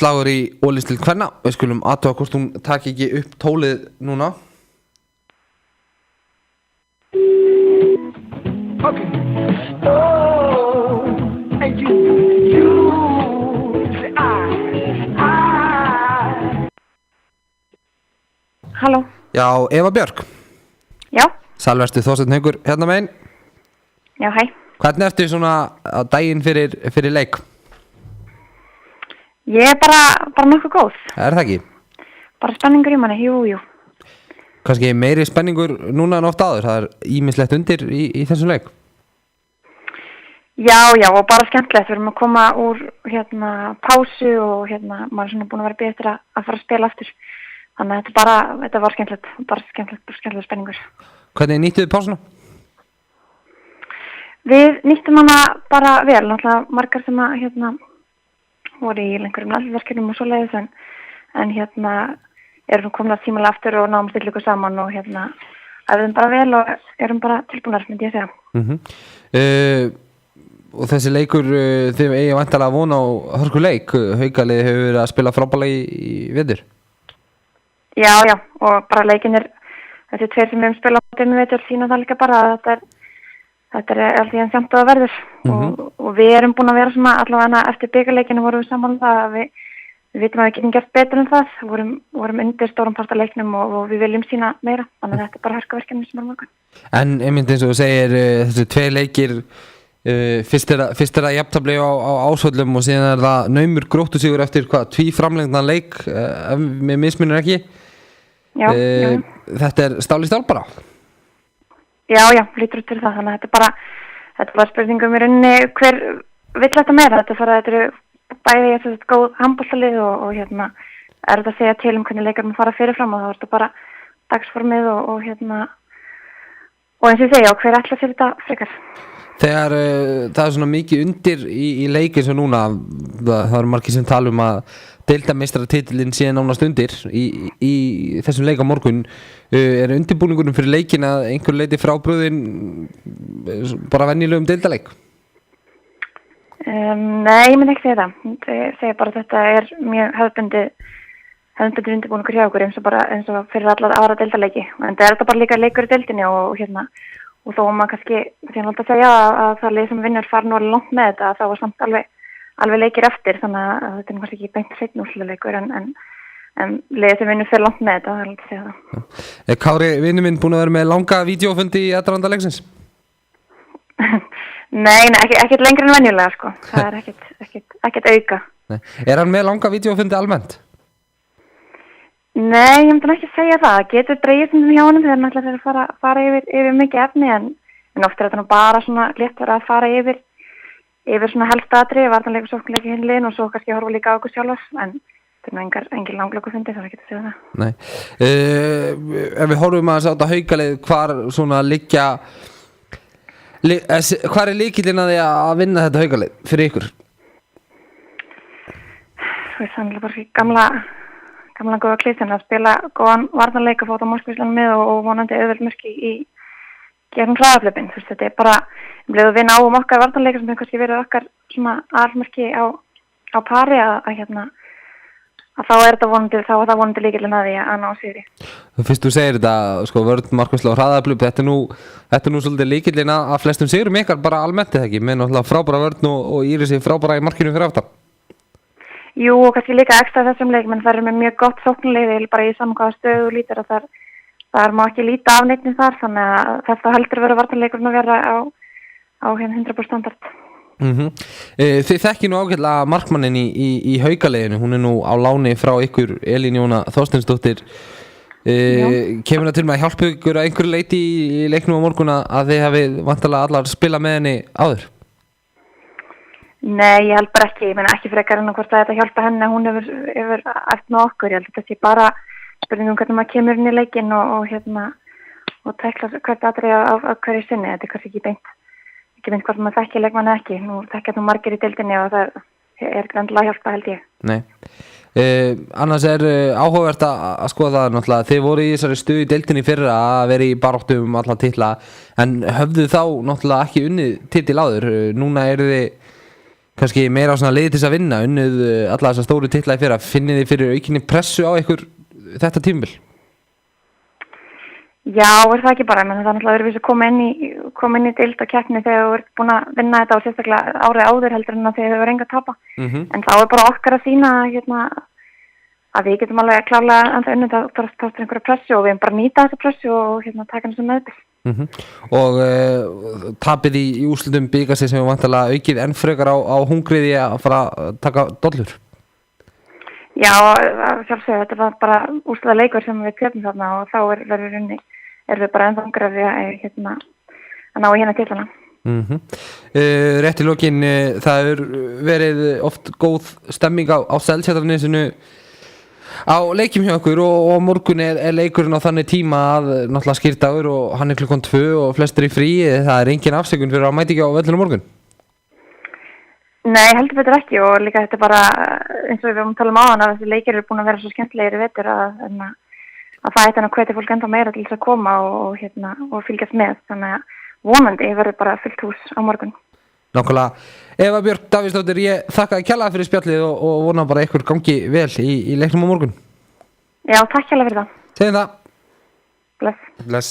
slagur í Ólísdeild kvenna. Við skulum athuga hvort hún taki ekki upp tólið núna. Okay. Oh, and you say I. Halló. Já, Eva Björk. Já. Sælverstu Þorsteinn Haukur hérna megin. Já, hæ. Hvernig ertu svona á daginn fyrir leik? Ég er bara nokkuð góð. Er það ekki? Bara spenningur í manni, jú. Kannski meiri spenningur núna en oft áður. Það er ýmislegt undir í þessum leik. Já, og bara skemmtilegt. Við erum að koma úr pásu og maður er svona búin að vera beðið eftir að fara að spila aftur. Þannig að þetta var skemmtilegt, bara skemmtilegt spenningur. Hvernig nýttuðu pásuna? Við nýttum hana bara vel, náttúrulega margar sem að voru í einhverjum landsliðsverkefnum og svoleiðis en erum komin að tímalega aftur og náum stilla ykkur saman og æfðum bara vel og erum bara tilbúnar, myndi ég segja. Og þessi leikur, þið eigi væntanlega von á hörkuleik. Haukaliðið hefur verið að spila frábærlega í vetur. Já, og bara leikinir, þessi tveir sem við hefum spilað á þeim vetur sína það líka bara að þetta er alltaf einn samt að verður og við erum búin að vera svona allavega eftir bikarleikinu vorum við saman það að við vitum að við getum gert betur en það, vorum undir stóran part af leiknum og við viljum sína meira, þannig að þetta er bara hörkuverkefni sem er morgun. En einmitt eins og þú segir, þessi tveir leikir, fyrst er það jafntefli á Ásvöllum og síðan er það naumur Gróttusigur eftir tvíframlengdan leik, með mismunir ekki. Já. Þetta er stál í stál bara. Já, lítur út til það, þannig að þetta var spurningum í rauninni hver vill þetta meira, þetta eru bæði góð handboltalið og er þetta að segja til hvernig leikar maður fara fyrirfram og þá er þetta bara dagsformið og eins og ég segja, hver ætla sér þetta frekar. Þegar það er svona mikið undir í leikinn sem núna, það eru margir sem tala um að deildarmeistaratitilinn sé nánast undir í þessum leik á morgun. Er undirbúningurinn fyrir leikinn að einhver leiti frábrugðin bara venjulegum deildarleik? Nei, ég myndi ekki segja það. Ég segja bara að þetta er mjög hefðbundið undirbúningur hjá okkur eins og fyrir allar aðra deildarleiki. En það er þetta bara líka leikur í deildinni og þó maður kannski, því að halda að segja að það leið sem vinnur fara nú alveg langt með þetta, þá var samt alveg leikir eftir, þannig að þetta er kannski ekki beint seinni úrslitaleikur en leiðið sem vinnur fyrir langt með þetta, það er alltaf að segja það. Er Kári vinur minn búin að vera með langa vídeófundi í aðdraganda leiksins? Nei, ekkert lengri en venjulega, sko. Það er ekkert auka. Nei. Er hann með langa vídeófundi almennt? Nei, ég myndi ekki að segja það. Það getur dreigist hjá honum þegar hann ætlar að fara yfir mikið efni en oft er þetta nú bara svona létt að fara yfir svona helsta atriði, varnarleik og sóknarleik í hinliðin og svo kannski horfa líka á okkur sjálfs en þetta er nú engin langlöku fundi, það er ekki að segja það. Nei. Ef við horfum að þetta Haukalið, hvar svona liggja hvar er lykillinn að því að vinna þetta Haukalið fyrir ykkur? Það er sannlega bara gamla góða klíðin að spila góðan varnarleik og fóta Moskvíslanum með og vonandi auðveld mörki í gegnum hraðaflöpin. Þetta er bara við náum okkar varnarleika sem hefur kannski verið okkar svona almörki á pari að þá er það vonandi lykillinn að því að ná sigri. Fyrst þú segir þetta, sko, vörn Moskvísla og hraðaflöp, þetta er nú svolítið lykillinn að flestum sigurum ykkar bara almennt eða ekki, með náttúrulega frábæra vörn og Írisi frábæra í markinu fyrir aftan. Jú, og kannski líka ekstra þessum leik, menn það með mjög gott sóknarleik bara í saman hvaða stöðu og lítur að það má ekki líta af neittni þar, þannig að þetta heldur vera varnarleikurinn að vera á 100% standard. Þið þekki nú ágætlega markmannin í Haukaliðinu, hún er nú á láni frá ykkur Elín Jóna Þorsteinsdóttir. Kemur það til með að hjálpa ykkur að einhverju leiti í leiknum á morgun að þið hafið vantarlega allar spilað með henni áður? Nei, ég held bara ekki, ég meina ekki frekar en hvort að þetta hjálpa henni, hún hefur eftir með okkur, ég held að þetta sé bara spurningum hvernig maður kemur inn í leikinn og tekla hvert atriði af hverju sinni, þetta er kannski ekki beint hvort maður þekki leikmann eða ekki, nú þekkja nú margir í deildinni og það er grandilega að hjálpa held ég. Nei, annars er áhugavert að skoða það náttúrulega, þið voru í þessari stuði í deildinni fyrra að vera í baráttu allan titla, en höfðu þá náttúrulega ekki unnið titil áður, núna eru þið kannski meira á svona liði til þess að vinna, unnið alla þessar stóru titla í fyrra, finnið þið fyrir aukinni pressu á ykkur þetta tímabil? Já, það ekki bara, menn það er náttúrulega verið að koma inn í deild og keppni þegar þú ert búin að vinna þetta og sérstaklega árið áður heldur en að þegar þau verið enga að tapa. En þá er bara okkar að sýna að við getum alveg klárlega ennþá unnið að þarf einhverja pressu og við erum bara að nýta þessa pressu og taka henni sem meðbyr. Og tapið í úrslitum bikarsins sem við vantarlega aukið enn frekar á hungriði að fara að taka dollur? Já, sjálfsögðu, þetta var bara úrslita leikur sem við töfum þarna og þá erum við bara ennþá hungrari að ná í hérna titlana. Rétt í lokin, það hefur verið oft góð stemming á Seltjarnarnesinu á leikjum hjá okkur og morgun er leikurinn á þannig tíma að náttúrulega skýrdagur og hann er klukkan 2 og flestir í fríi, það er engin afsökun fyrir að mæta ekki á völlinu morgun? Nei, heldur betur ekki og líka þetta er bara eins og við varum að tala áðan að þessi leikir eru búin að vera svo skemmtilegir í vetur að það er að hvetja fólk ennþá meira til þess að koma og fylgjast með, þannig að vonandi verður bara fullt hús á morgun. Nákvæmlega. Eva Björk Davíðsdóttir, ég þakka kærlega fyrir spjallið og vona bara ykkur gangi vel í leiknum á morgun. Já, takk kærlega fyrir það. Segjum það. Bless. Bless.